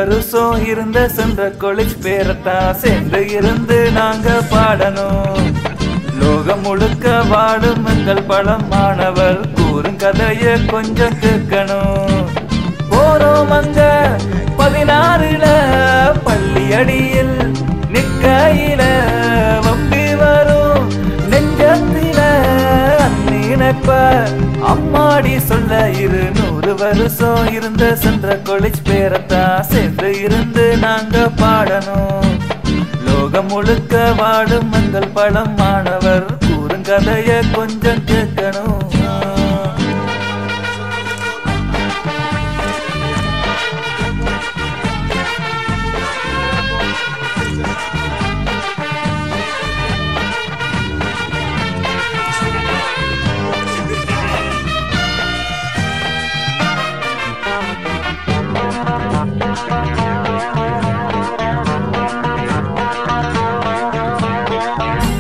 வருஷம் இருந்த சென்ற காலேஜ் பேரத்தான் சேர்ந்து இருந்து நாங்க பாடணும். லோகம் முழுக்க வாடும் எங்கள் பழம் மாணவர் கூறும் கதைய கொஞ்சம் கேட்கணும். போறோம் அங்க 16ல பள்ளி அடியில் நிக்கையில வம்பி வரும் நெஞ்சத்தில நினைப்ப அம்மாடி சொல்ல 200 வருஷம் இருந்த சென்ற காலேஜ் பேரத்தான் சேர்ந்து இருந்து நாங்க பாடணும். லோகம் முழுக்க வாடும் எங்கள் பழம் மாணவர் கூறும் கதைய கொஞ்சம் கேட்கணும்.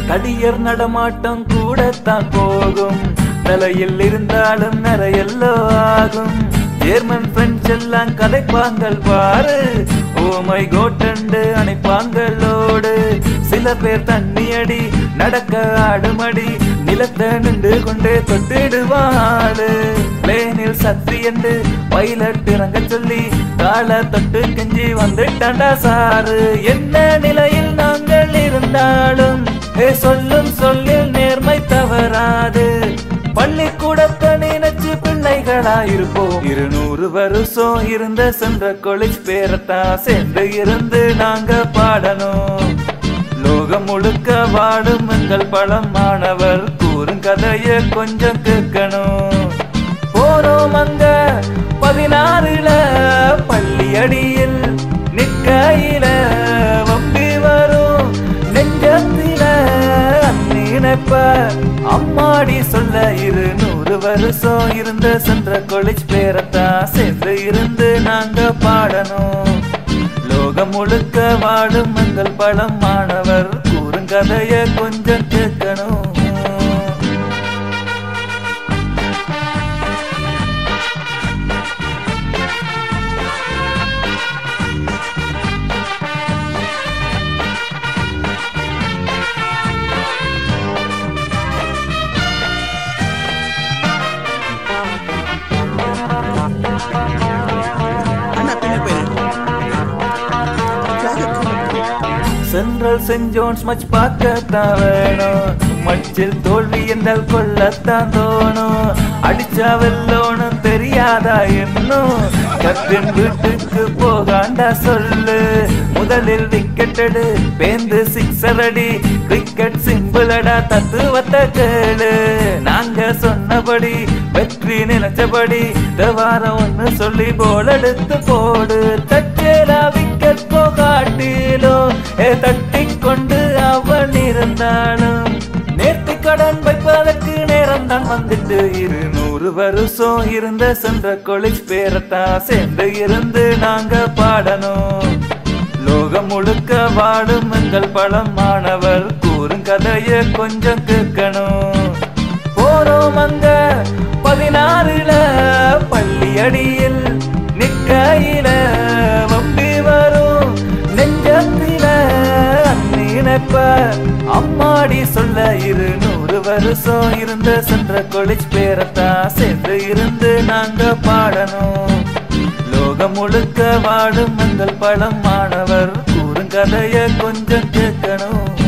தடியர் நடமாட்டம் கூடத்தான் போகும், தலையில் இருந்தாலும் நிறையல்லோ ஆகும். ஜெர்மன் பிரெஞ்சு எல்லாம் கதைப்பாங்கள் பாரு, ஓமை கோட்டண்டு அணைப்பாங்களோடு. சில பேர் தண்ணி அடி நடக்க ஆடுமடி, நிலத்தை நின்று கொண்டே தொட்டிடுவாடு. பிளேனில் சக்தி என்று பைலட் இறங்க சொல்லி கால தொட்டு கெஞ்சி வந்துட்டாண்டா சாரு. என்ன நிலையில் நாங்கள் இருந்தாலும் சொல்லும் சொல்லில் நேர்மை தவறாது. பள்ளிக்கூடத்தை நினைச்சு பிள்ளைகளாயிருப்போம். 200 வருஷம் இருந்த சென்ற காலேஜ் பேரத்தான் சேர்ந்து இருந்து நாங்க பாடணும். லோகம் முழுக்க வாடும் எங்கள் பழம் மாணவர் கூறும் கதைய கொஞ்சம் கேட்கணும். போறோம் அங்க 16ல பள்ளி அடியில் நிக்கையில வம்பி வரும் நெஞ்சத்தில நினைப்ப அம்மாடி சொல்ல 200 வருஷம் இருந்த சென்ற காலேஜ் பேரத்தான் சேர்ந்து இருந்து நாங்க பாடணும். லோகம் முழுக்க வாடும் எங்கள் பழம் மாணவர் கூறும் கதைய கொஞ்சம் கேட்கணும். சென்ட்ரல் சென்ட் ஜோன்ஸ் மச் பார்க்கத்தான் வேணும், மச்சில் தோல்வி என்றால் கொள்ளத்தான் தோணும். அடிச்சா வெல்லோனும் தெரியாதா என்னும், கத்தின் வீட்டுக்கு போகாண்டா சொல்லு. முதலில் விக்கெட் எடு பேந்து சிக்ஸர் அடி, கிரிக்கெட் சிம்பிளடா தத்துவத்தை கேளு. நாங்க சொன்னபடி வெற்றி நினைச்சபடி வாரம் ஒன்னு சொல்லி போல் எடுத்து போடு. தச்சேலா விக்கெட் போகாட்டிலோ தட்டி கொண்டு அவன் இருந்தாலும் நேர்த்தி கடன் வைப்பதற்கு நேரம் தான் வந்துட்டு. 200 வருஷம் இருந்த சென்ற காலேஜ் பேரத்தான் சேர்ந்து இருந்து நாங்க பாடணும். லோகம் முழுக்க வாடும் எங்கள் பழம் மாணவர் கூறும் கதைய கொஞ்சம் கேட்கணும். போறோம் அங்க 16ல பள்ளி அடியில் நிக்கையில வம்பி வரும் நெஞ்சத்தில நினைப்ப அம்மாடி சொல்ல 200 வருஷம் இருந்த சென்ற காலேஜ் பேரத்தான் சேர்ந்து இருந்து நாங்க பாடணும். லோகம் முழுக்க வாடும் எங்கள் பழம் மாணவர் கூறும் கதைய கொஞ்சம் கேட்கணும்.